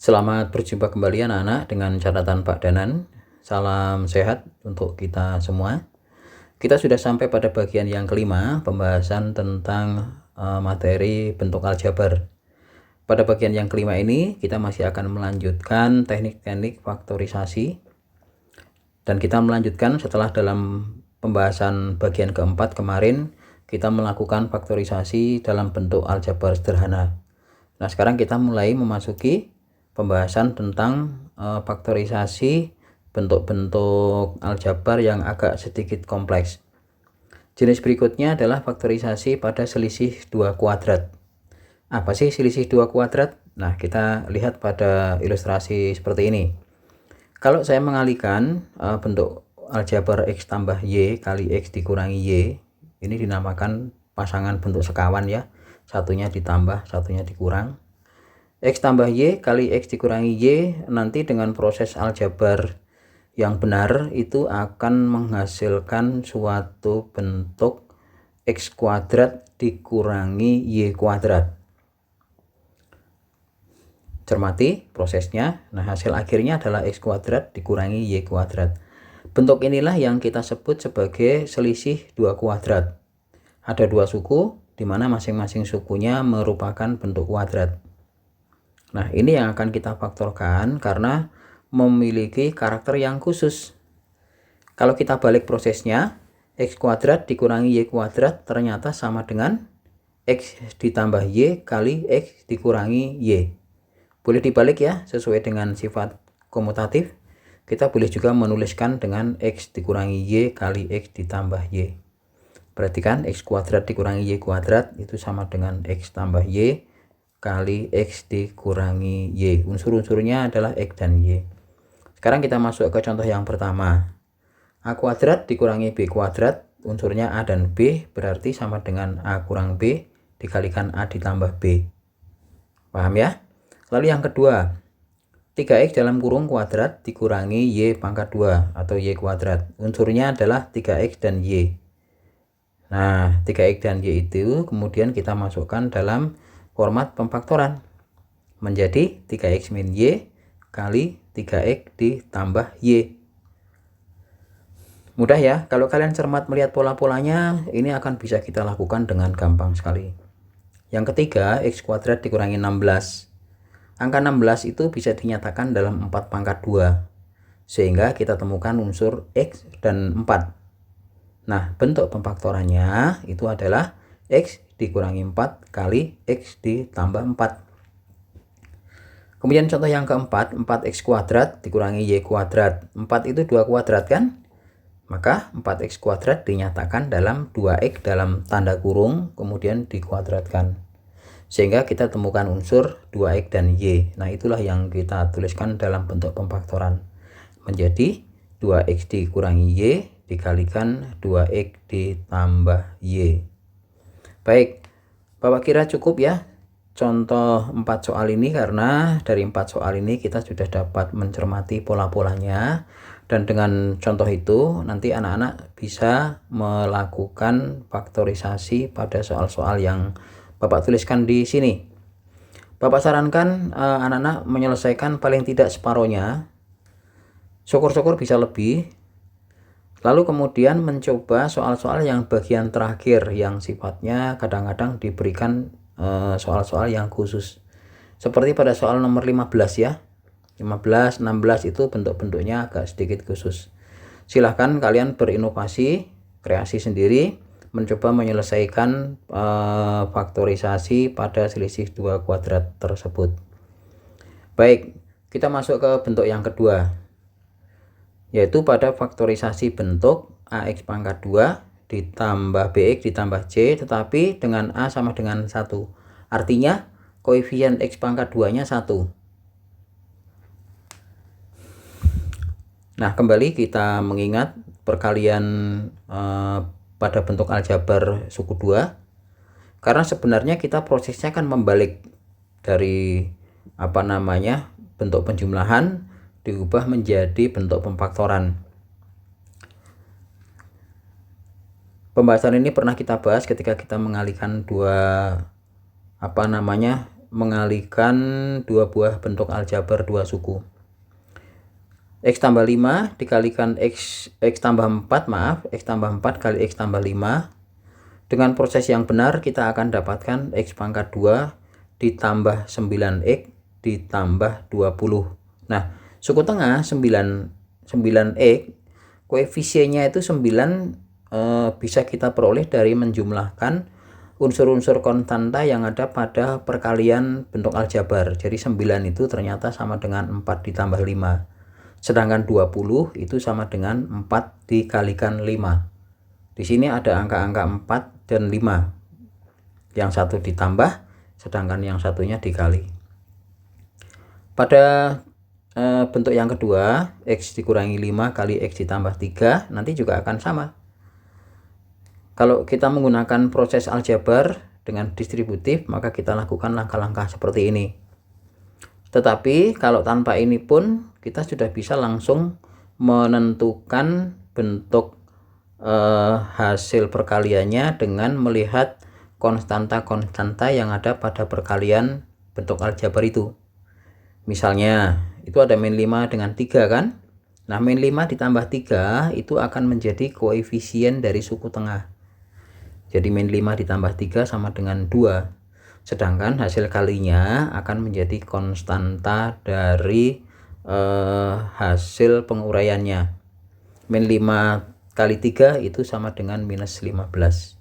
Selamat berjumpa kembali anak-anak dengan catatan Pak Danan. Salam sehat untuk kita semua. Kita sudah sampai pada bagian yang kelima, pembahasan tentang materi bentuk aljabar. Pada bagian yang kelima ini kita masih akan melanjutkan teknik-teknik faktorisasi. Dan kita melanjutkan setelah dalam pembahasan bagian keempat kemarin kita melakukan faktorisasi dalam bentuk aljabar sederhana. Nah, sekarang kita mulai memasuki pembahasan tentang faktorisasi bentuk-bentuk aljabar yang agak sedikit kompleks. Jenis berikutnya adalah faktorisasi pada selisih dua kuadrat. Apa sih selisih dua kuadrat? Nah, kita lihat pada ilustrasi seperti ini. Kalau saya mengalihkan bentuk aljabar x tambah y kali x dikurangi y, ini dinamakan pasangan bentuk sekawan ya. Satunya ditambah, satunya dikurang. X tambah y kali x dikurangi y nanti dengan proses aljabar yang benar itu akan menghasilkan suatu bentuk x kuadrat dikurangi y kuadrat. Cermati prosesnya. Nah, hasil akhirnya adalah x kuadrat dikurangi y kuadrat. Bentuk inilah yang kita sebut sebagai selisih dua kuadrat. Ada dua suku di mana masing-masing sukunya merupakan bentuk kuadrat. Nah, ini yang akan kita faktorkan karena memiliki karakter yang khusus. Kalau kita balik prosesnya, x kuadrat dikurangi y kuadrat ternyata sama dengan x ditambah y kali x dikurangi y. Boleh dibalik ya, sesuai dengan sifat komutatif. Kita boleh juga menuliskan dengan x dikurangi y kali x ditambah y. Perhatikan, x kuadrat dikurangi y kuadrat itu sama dengan x tambah y kali x dikurangi y. Unsur-unsurnya adalah x dan y. Sekarang kita masuk ke contoh yang pertama. A kuadrat dikurangi b kuadrat, unsurnya a dan b, berarti sama dengan a kurang b dikalikan a ditambah b. Paham ya? Lalu yang kedua, 3x dalam kurung kuadrat dikurangi y pangkat 2 atau y kuadrat. Unsurnya adalah 3x dan y. Nah, 3x dan y itu kemudian kita masukkan dalam format pemfaktoran. Menjadi 3x min y kali 3x ditambah y. Mudah ya, kalau kalian cermat melihat pola-polanya, ini akan bisa kita lakukan dengan gampang sekali. Yang ketiga, x kuadrat dikurangi 16. Angka 16 itu bisa dinyatakan dalam 4 pangkat 2. Sehingga kita temukan unsur x dan 4. Nah, bentuk pemfaktorannya itu adalah x dikurangi 4 kali x ditambah 4. Kemudian contoh yang keempat, 4x kuadrat dikurangi y kuadrat. 4 itu 2 kuadrat kan? Maka 4x kuadrat dinyatakan dalam 2x dalam tanda kurung, kemudian dikuadratkan. Sehingga kita temukan unsur 2x dan y. Nah, itulah yang kita tuliskan dalam bentuk pemfaktoran. Menjadi 2x dikurangi y dikalikan 2x ditambah y. Baik, Bapak kira cukup ya contoh 4 soal ini, karena dari 4 soal ini kita sudah dapat mencermati pola-polanya. Dan dengan contoh itu nanti anak-anak bisa melakukan faktorisasi pada soal-soal yang Bapak tuliskan di sini. Bapak sarankan anak-anak menyelesaikan paling tidak separohnya. Syukur-syukur bisa lebih. Lalu kemudian mencoba soal-soal yang bagian terakhir yang sifatnya kadang-kadang diberikan soal-soal yang khusus. Seperti pada soal nomor 15 ya. 15, 16 itu bentuk-bentuknya agak sedikit khusus. Silahkan kalian berinovasi, kreasi sendiri, mencoba menyelesaikan faktorisasi pada selisih dua kuadrat tersebut. Baik, kita masuk ke bentuk yang kedua, yaitu pada faktorisasi bentuk ax pangkat 2 ditambah bx ditambah c, tetapi dengan a sama dengan 1. Artinya koefisien x pangkat 2 nya 1. Nah, kembali kita mengingat perkalian pada bentuk aljabar suku 2, karena sebenarnya kita prosesnya kan membalik dari bentuk penjumlahan diubah menjadi bentuk pemfaktoran. Pembahasan ini pernah kita bahas ketika kita mengalihkan dua mengalihkan dua buah bentuk aljabar dua suku. X tambah 5 dikalikan X tambah 4, maaf, X tambah 4 kali X tambah 5. Dengan proses yang benar kita akan dapatkan X pangkat 2 ditambah 9X ditambah 20. Nah, suku tengah 9X, koefisiennya itu 9, bisa kita peroleh dari menjumlahkan unsur-unsur konstanta yang ada pada perkalian bentuk aljabar. Jadi 9 itu ternyata sama dengan 4 ditambah 5. Sedangkan 20 itu sama dengan 4 dikalikan 5. Di sini ada angka-angka 4 dan 5. Yang satu ditambah, sedangkan yang satunya dikali. Pada bentuk yang kedua, X dikurangi 5 kali X ditambah 3, nanti juga akan sama. Kalau kita menggunakan proses aljabar dengan distributif, maka kita lakukan langkah-langkah seperti ini. Tetapi kalau tanpa ini pun kita sudah bisa langsung menentukan bentuk hasil perkaliannya dengan melihat konstanta-konstanta yang ada pada perkalian bentuk aljabar itu. Misalnya itu ada min 5 dengan 3 kan. Nah, min 5 ditambah 3 itu akan menjadi koefisien dari suku tengah. Jadi min 5 ditambah 3 sama dengan 2. Sedangkan hasil kalinya akan menjadi konstanta dari hasil penguraiannya. Min 5 kali 3 itu sama dengan minus 15.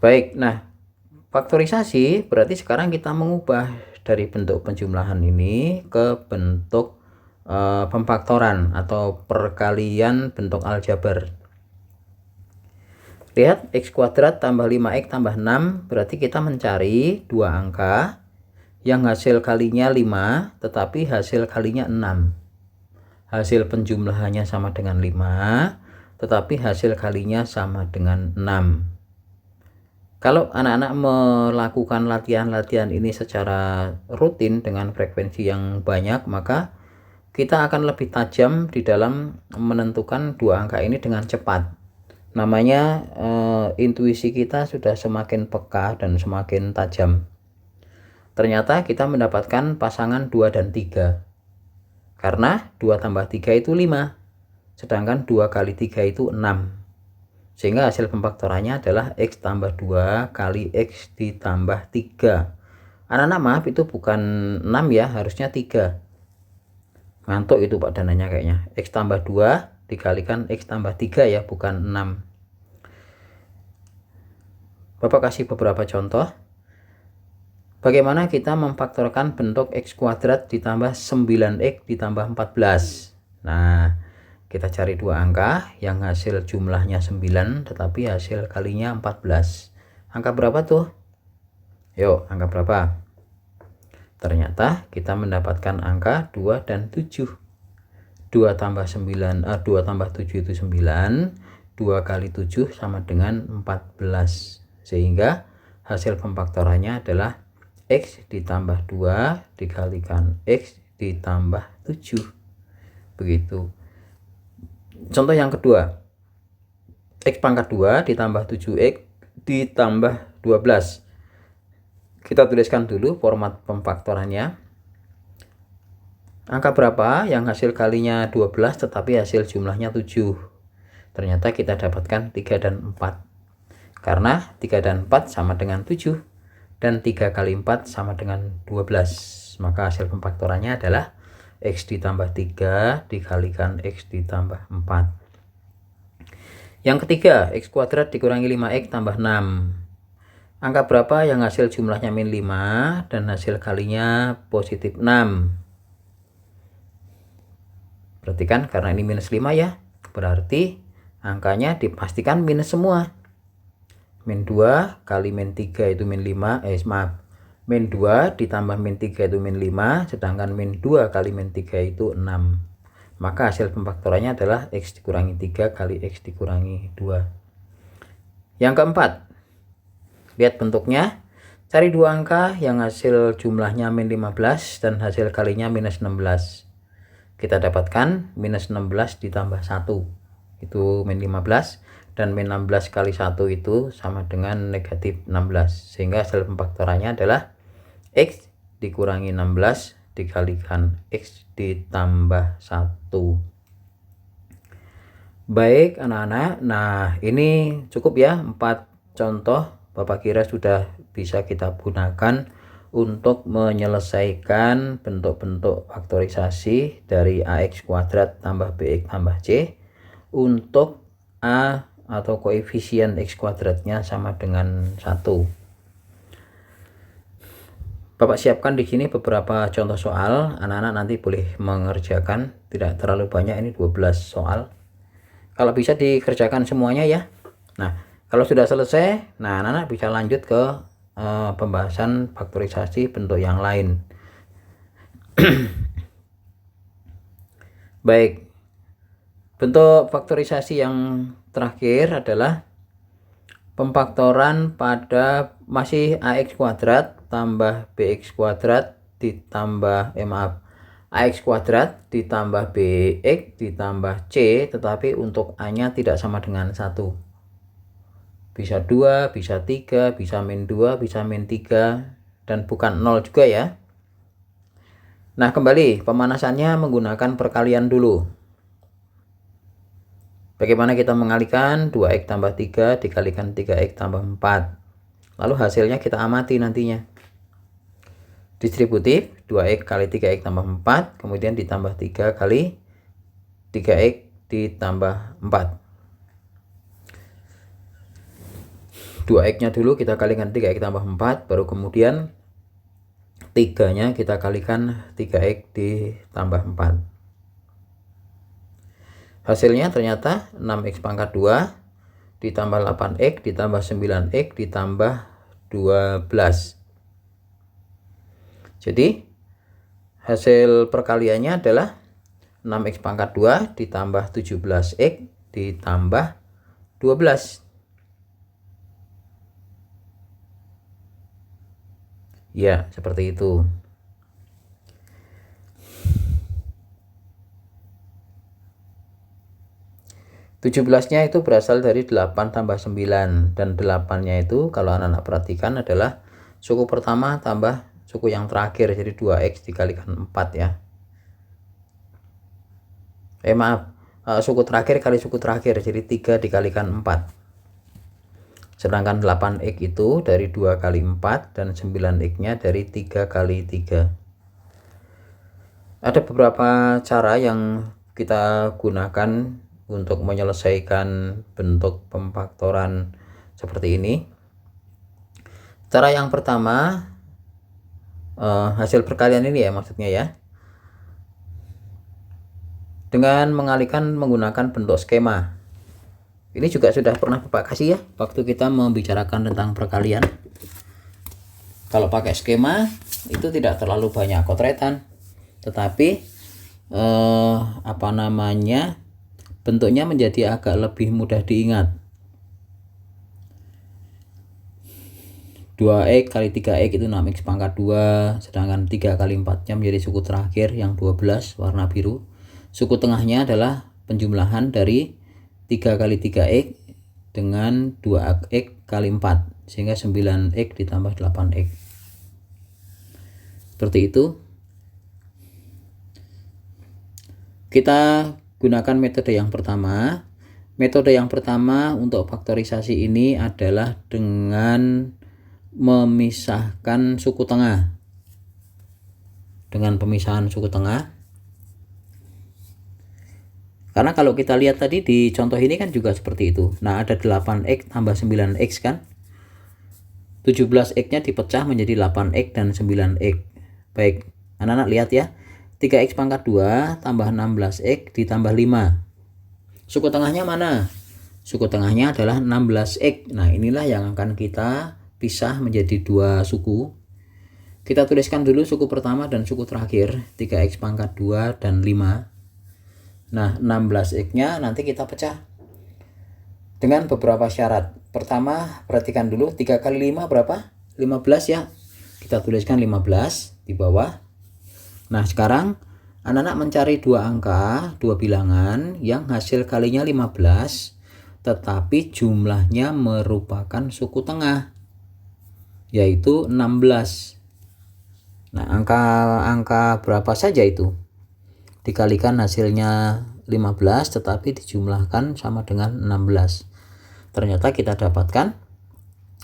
Baik, nah faktorisasi berarti sekarang kita mengubah dari bentuk penjumlahan ini ke bentuk pemfaktoran atau perkalian bentuk aljabar. Lihat, X kuadrat tambah 5X tambah 6 berarti kita mencari dua angka yang hasil kalinya 5 tetapi hasil kalinya 6. Hasil penjumlahannya sama dengan 5 tetapi hasil kalinya sama dengan 6. Kalau anak-anak melakukan latihan-latihan ini secara rutin dengan frekuensi yang banyak, maka kita akan lebih tajam di dalam menentukan dua angka ini dengan cepat. Namanya intuisi kita sudah semakin peka dan semakin tajam. Ternyata kita mendapatkan pasangan 2 dan 3. Karena 2 tambah 3 itu 5. Sedangkan 2 kali 3 itu 6. Sehingga hasil pemfaktorannya adalah X tambah 2 kali X ditambah 3. Anak-anak maaf, itu bukan 6 ya, harusnya 3. Ngantuk itu Pak Dananya kayaknya. X tambah 2 dikalikan X tambah 3 ya, bukan 6. Bapak kasih beberapa contoh. Bagaimana kita memfaktorkan bentuk X kuadrat ditambah 9X ditambah 14. Nah, kita cari dua angka yang hasil jumlahnya 9 tetapi hasil kalinya 14. Angka berapa tuh? Yuk, angka berapa? Ternyata kita mendapatkan angka 2 dan 7. 2 tambah 9, 2 tambah 7 itu 9. 2 kali 7 sama dengan 14. Sehingga hasil pemfaktorannya adalah X ditambah 2 dikalikan X ditambah 7. Begitu. Contoh yang kedua. X pangkat 2 ditambah 7X ditambah 12. Kita tuliskan dulu format pemfaktorannya. Angka berapa yang hasil kalinya 12 tetapi hasil jumlahnya 7? Ternyata kita dapatkan 3 dan 4. Karena 3 dan 4 sama dengan 7 dan 3 kali 4 sama dengan 12. Maka hasil pemfaktorannya adalah X ditambah 3 dikalikan X ditambah 4. Yang ketiga, X kuadrat dikurangi 5X tambah 6. Angka berapa yang hasil jumlahnya min 5 dan hasil kalinya positif 6? Perhatikan, karena ini minus 5 ya, berarti angkanya dipastikan minus semua. Min 2 kali min 3 itu min 5, min 2 ditambah min 3 itu min 5, sedangkan min 2 kali min 3 itu 6. Maka hasil pemfaktorannya adalah X dikurangi 3 kali X dikurangi 2. Yang keempat, lihat bentuknya. Cari dua angka yang hasil jumlahnya min 15 dan hasil kalinya minus 16. Kita dapatkan minus 16 ditambah 1. Itu min 15. dan min 16 kali 1 itu sama dengan negatif 16, sehingga hasil pemfaktorannya adalah X dikurangi 16 dikalikan X ditambah 1. Baik anak-anak, nah ini cukup ya, 4 contoh Bapak kira sudah bisa kita gunakan untuk menyelesaikan bentuk-bentuk faktorisasi dari AX kuadrat tambah BX tambah C untuk A atau koefisien X kuadratnya sama dengan 1. Bapak siapkan di sini beberapa contoh soal, anak-anak nanti boleh mengerjakan, tidak terlalu banyak, ini 12 soal. Kalau bisa dikerjakan semuanya ya. Nah, kalau sudah selesai, nah anak-anak bisa lanjut ke pembahasan faktorisasi bentuk yang lain. Baik, bentuk faktorisasi yang terakhir adalah pemfaktoran pada masih AX kuadrat tambah BX kuadrat ditambah AX kuadrat ditambah BX ditambah C, tetapi untuk A nya tidak sama dengan 1. Bisa 2, bisa 3, bisa min 2, bisa min 3, dan bukan 0 juga ya. Nah, kembali pemanasannya menggunakan perkalian dulu. Bagaimana kita mengalikan 2x tambah 3 dikalikan 3x tambah 4. Lalu hasilnya kita amati nantinya. Distributif 2x kali 3x tambah 4, kemudian ditambah 3 kali 3x ditambah 4. 2x nya dulu kita kalikan 3x tambah 4, baru kemudian 3 nya kita kalikan 3x ditambah 4. Hasilnya ternyata 6x pangkat 2 ditambah 8x ditambah 9x ditambah 12. Jadi hasil perkaliannya adalah 6x pangkat 2 ditambah 17x ditambah 12. Ya, seperti itu. Tujuh belasnya itu berasal dari 8 tambah 9, dan 8-nya itu kalau anak-anak perhatikan adalah suku pertama tambah suku yang terakhir, jadi 2x dikalikan 4 ya. Suku terakhir kali suku terakhir, jadi 3 dikalikan 4. Sedangkan 8x itu dari 2 kali 4 dan 9x nya dari 3 kali 3. Ada beberapa cara yang kita gunakan untuk menyelesaikan bentuk pemfaktoran seperti ini. Cara yang pertama, hasil perkalian ini ya maksudnya ya, dengan mengalihkan menggunakan bentuk skema. Ini juga sudah pernah Bapak kasih ya waktu kita membicarakan tentang perkalian. Kalau pakai skema itu tidak terlalu banyak kotretan, tetapi bentuknya menjadi agak lebih mudah diingat. 2x kali 3x itu 6x pangkat 2, sedangkan 3 kali 4 nya menjadi suku terakhir yang 12 warna biru. Suku tengahnya adalah penjumlahan dari 3 kali 3x dengan 2x kali 4, sehingga 9x ditambah 8x. Seperti itu. Kita gunakan metode yang pertama. Metode yang pertama untuk faktorisasi ini adalah dengan memisahkan suku tengah. Dengan pemisahan suku tengah. Karena kalau kita lihat tadi di contoh ini kan juga seperti itu. Nah, ada 8x tambah 9x kan. 17x nya dipecah menjadi 8x dan 9x. Baik, anak-anak lihat ya. 3x pangkat 2 tambah 16x ditambah 5. Suku tengahnya mana? Suku tengahnya adalah 16x. Nah, inilah yang akan kita pisah menjadi dua suku. Kita tuliskan dulu suku pertama dan suku terakhir. 3x pangkat 2 dan 5. Nah, 16x nya nanti kita pecah dengan beberapa syarat. Pertama, perhatikan dulu 3 kali 5 berapa? 15 ya. Kita tuliskan 15 di bawah. Nah, sekarang anak-anak mencari dua angka, dua bilangan yang hasil kalinya 15 tetapi jumlahnya merupakan suku tengah, yaitu 16. Nah, angka berapa saja itu? Dikalikan hasilnya 15 tetapi dijumlahkan sama dengan 16. Ternyata kita dapatkan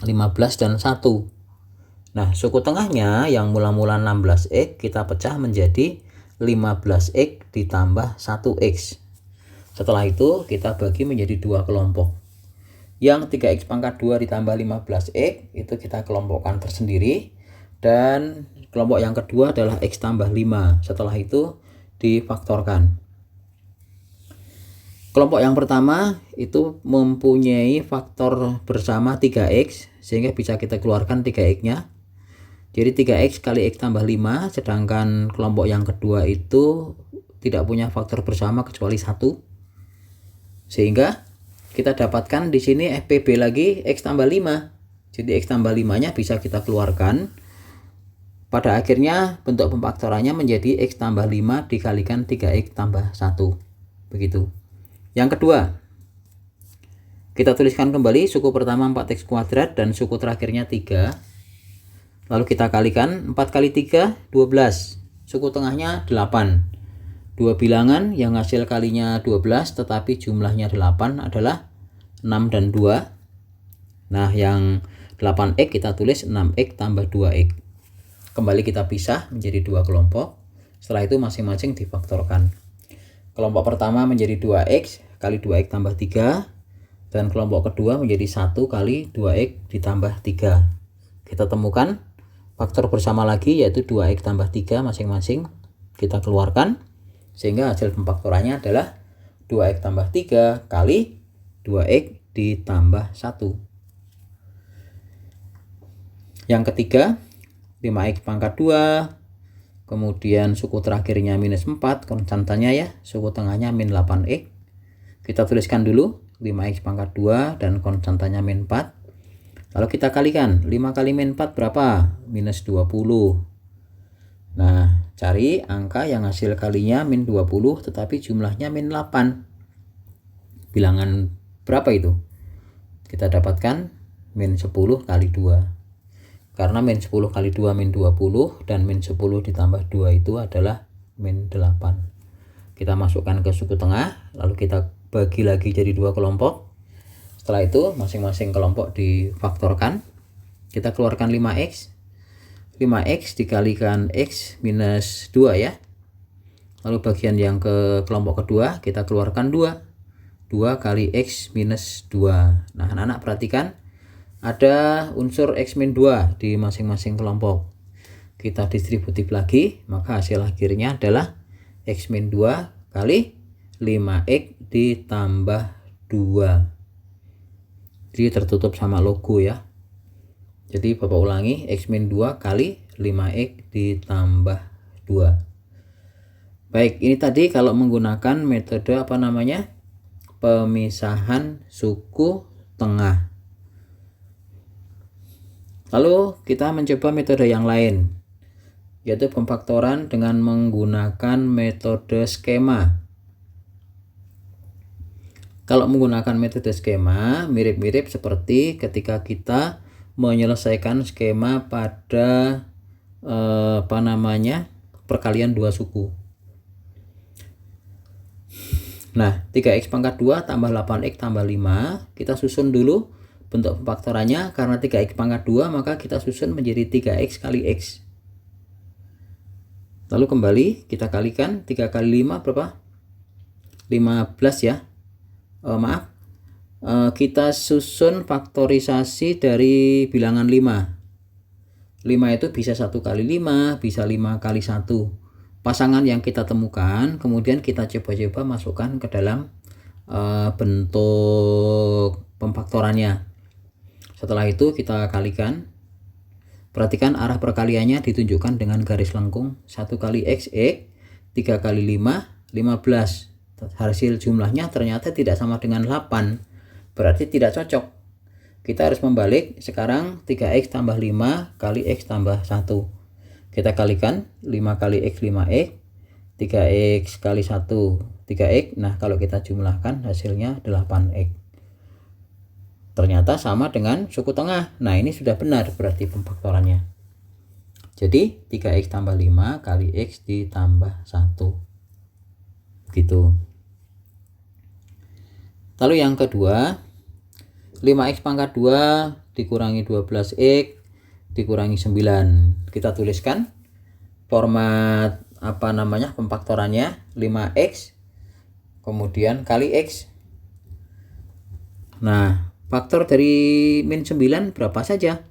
15 dan 1. Nah, suku tengahnya yang mula-mula 16x kita pecah menjadi 15x ditambah 1x. Setelah itu kita bagi menjadi dua kelompok. Yang 3x pangkat 2 ditambah 15x itu kita kelompokkan tersendiri. Dan kelompok yang kedua adalah x tambah 5. Setelah itu difaktorkan. Kelompok yang pertama itu mempunyai faktor bersama 3x, sehingga bisa kita keluarkan 3x-nya. Jadi 3x kali x tambah 5, sedangkan kelompok yang kedua itu tidak punya faktor bersama kecuali 1. Sehingga kita dapatkan di sini FPB lagi x tambah 5. Jadi x tambah 5-nya bisa kita keluarkan. Pada akhirnya bentuk pemfaktorannya menjadi x tambah 5 dikalikan 3x tambah 1. Begitu. Yang kedua, kita tuliskan kembali suku pertama 4x kuadrat dan suku terakhirnya 3. Lalu kita kalikan 4 kali 3, 12. Suku tengahnya 8. Dua bilangan yang hasil kalinya 12 tetapi jumlahnya 8 adalah 6 dan 2. Nah, yang 8x kita tulis 6x tambah 2x. Kembali kita pisah menjadi dua kelompok. Setelah itu masing-masing difaktorkan. Kelompok pertama menjadi 2x kali 2x tambah 3. Dan kelompok kedua menjadi 1 kali 2x ditambah 3. Kita temukan faktor bersama lagi yaitu 2x tambah 3 masing-masing kita keluarkan. Sehingga hasil pemfaktorannya adalah 2x tambah 3 kali 2x ditambah 1. Yang ketiga 5x pangkat 2. Kemudian suku terakhirnya minus 4. Konstantanya ya, suku tengahnya min 8x. Kita tuliskan dulu 5x pangkat 2 dan konstantanya min 4. Lalu kita kalikan 5 kali min 4 berapa? Minus 20. Nah, cari angka yang hasil kalinya min 20 tetapi jumlahnya min 8. Bilangan berapa itu? Kita dapatkan min 10 kali 2. Karena min 10 kali 2 min 20 dan min 10 ditambah 2 itu adalah min 8. Kita masukkan ke suku tengah, lalu kita bagi lagi jadi dua kelompok. Setelah itu masing-masing kelompok difaktorkan. Kita keluarkan 5x. 5x dikalikan x minus 2 ya. Lalu bagian yang ke kelompok kedua kita keluarkan 2. 2 kali x minus 2. Nah, anak-anak perhatikan ada unsur x min 2 di masing-masing kelompok. Kita distributif lagi, maka hasil akhirnya adalah x min 2 kali 5x ditambah 2. Jadi tertutup sama logo ya. Jadi Bapak ulangi, x min 2 kali 5x ditambah 2. Baik, ini tadi kalau menggunakan metode apa namanya? Pemisahan suku tengah. Lalu kita mencoba metode yang lain, yaitu pemfaktoran dengan menggunakan metode skema. Kalau menggunakan metode skema, mirip-mirip seperti ketika kita menyelesaikan skema pada perkalian dua suku. Nah, 3x pangkat 2 tambah 8x tambah 5, kita susun dulu bentuk pemfaktorannya. Karena 3x pangkat 2 maka kita susun menjadi 3x kali x. Lalu kembali kita kalikan 3 kali 5 berapa? 15 ya. Kita susun faktorisasi dari bilangan 5. 5 itu bisa 1 kali 5, bisa 5 kali 1. Pasangan yang kita temukan kemudian kita coba-coba masukkan ke dalam bentuk pemfaktorannya. Setelah itu kita kalikan. Perhatikan arah perkaliannya ditunjukkan dengan garis lengkung. 1 kali x, 3 kali 5, 15. Hasil jumlahnya ternyata tidak sama dengan 8. Berarti tidak cocok. Kita harus membalik. Sekarang 3x tambah 5 kali x tambah 1. Kita kalikan 5 kali x 5x. 3x kali 1 3x. Nah, kalau kita jumlahkan hasilnya 8x. Ternyata sama dengan suku tengah. Nah, ini sudah benar berarti pemfaktorannya. Jadi 3x tambah 5 kali x ditambah 1. Begitu. Lalu yang kedua, 5x pangkat 2 dikurangi 12x dikurangi 9. Kita tuliskan format pemfaktorannya 5x kemudian kali x. Nah, faktor dari min 9 berapa saja?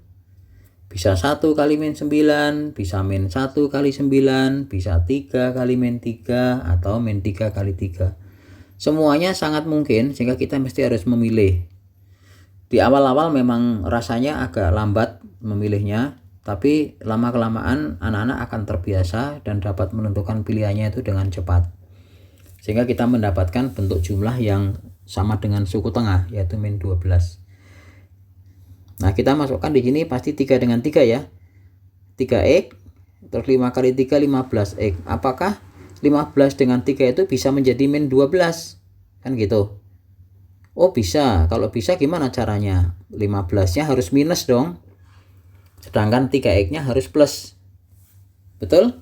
Bisa 1 kali min 9, bisa min 1 kali 9, bisa 3 kali min 3, atau min 3 kali 3. Semuanya sangat mungkin, sehingga kita mesti harus memilih. Di awal-awal memang rasanya agak lambat memilihnya, tapi lama-kelamaan anak-anak akan terbiasa dan dapat menentukan pilihannya itu dengan cepat. Sehingga kita mendapatkan bentuk jumlah yang sama dengan suku tengah, yaitu min 12. Nah, kita masukkan di sini pasti 3 dengan 3 ya. 3x, terus 5 kali 3, 15x. Apakah 15 dengan 3 itu bisa menjadi min 12? Kan gitu. Oh, bisa. Kalau bisa gimana caranya? 15-nya harus minus dong. Sedangkan 3x-nya harus plus. Betul?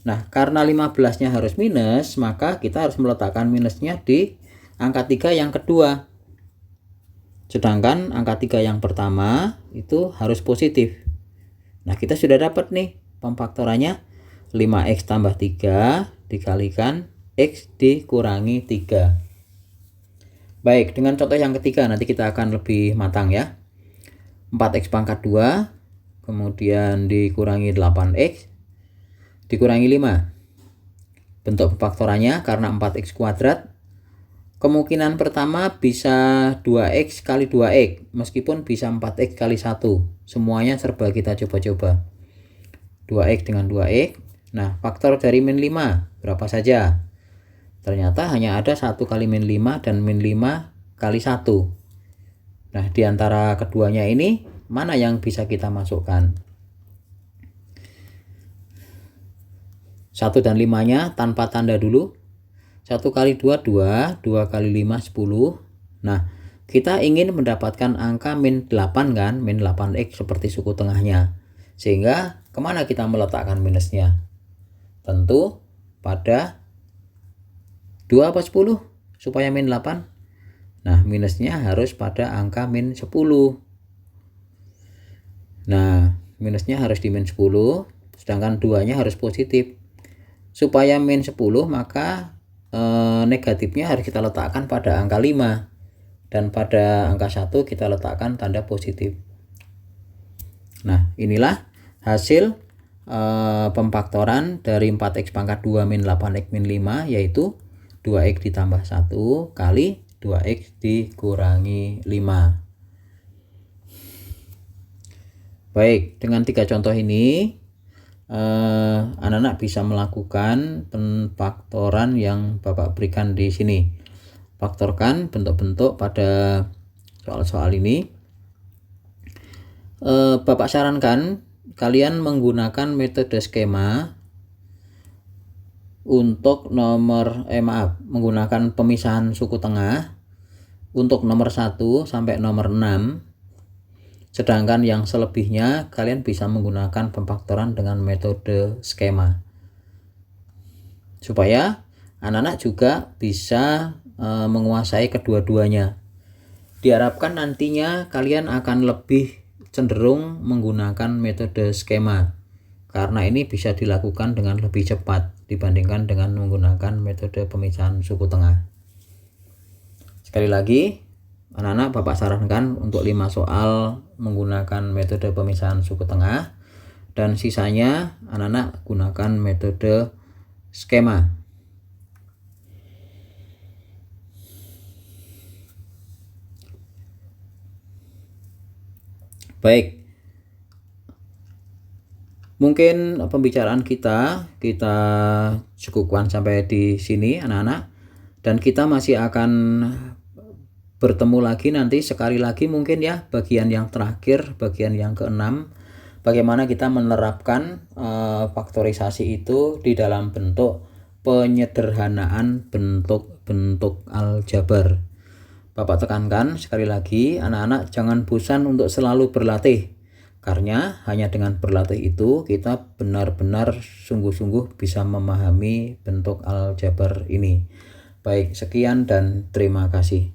Nah, karena 15-nya harus minus, maka kita harus meletakkan minusnya di angka 3 yang kedua. Sedangkan angka 3 yang pertama itu harus positif. Nah, kita sudah dapat nih pemfaktorannya 5x tambah 3 dikalikan x dikurangi 3. Baik, dengan contoh yang ketiga nanti kita akan lebih matang ya. 4x pangkat 2 kemudian dikurangi 8x dikurangi 5. Bentuk pemfaktorannya karena 4x kuadrat, kemungkinan pertama bisa 2x kali 2x, meskipun bisa 4x kali 1. Semuanya serba kita coba-coba. 2x dengan 2x. Nah, faktor dari min 5 berapa saja? Ternyata hanya ada 1 kali min 5 dan min 5 kali 1. Nah, di antara keduanya ini, mana yang bisa kita masukkan? 1 dan 5-nya tanpa tanda dulu. 1 kali 2, 2. 2 kali 5, 10. Nah, kita ingin mendapatkan angka min 8 kan? Min 8x seperti suku tengahnya. Sehingga kemana kita meletakkan minusnya? Tentu pada 2 apa 10? Supaya min 8. Nah, minusnya harus pada angka min 10. Nah, minusnya harus di min 10. Sedangkan 2-nya harus positif. Supaya min 10, maka negatifnya harus kita letakkan pada angka 5, dan pada angka 1 kita letakkan tanda positif. Nah, inilah hasil pemfaktoran dari 4x pangkat 2 min 8x min 5, yaitu 2x ditambah 1 kali 2x dikurangi 5. Baik, dengan 3 contoh ini anak-anak bisa melakukan pemfaktoran yang Bapak berikan di sini. Faktorkan bentuk-bentuk pada soal-soal ini. Bapak sarankan kalian menggunakan metode skema untuk menggunakan pemisahan suku tengah untuk nomor 1 sampai nomor 6. Sedangkan yang selebihnya kalian bisa menggunakan pemfaktoran dengan metode skema. Supaya anak-anak juga bisa menguasai kedua-duanya. Diharapkan nantinya kalian akan lebih cenderung menggunakan metode skema. Karena ini bisa dilakukan dengan lebih cepat dibandingkan dengan menggunakan metode pemisahan suku tengah. Sekali lagi, anak-anak Bapak sarankan untuk 5 soal menggunakan metode pemisahan suku tengah, dan sisanya anak-anak gunakan metode skema. Baik, mungkin pembicaraan kita cukupkan sampai di sini anak-anak, dan kita masih akan bertemu lagi nanti sekali lagi mungkin ya, bagian yang terakhir, bagian yang ke-6, bagaimana kita menerapkan faktorisasi itu di dalam bentuk penyederhanaan bentuk-bentuk aljabar. Bapak tekankan sekali lagi, anak-anak jangan bosan untuk selalu berlatih. Karena hanya dengan berlatih itu kita benar-benar sungguh-sungguh bisa memahami bentuk aljabar ini. Baik, sekian dan terima kasih.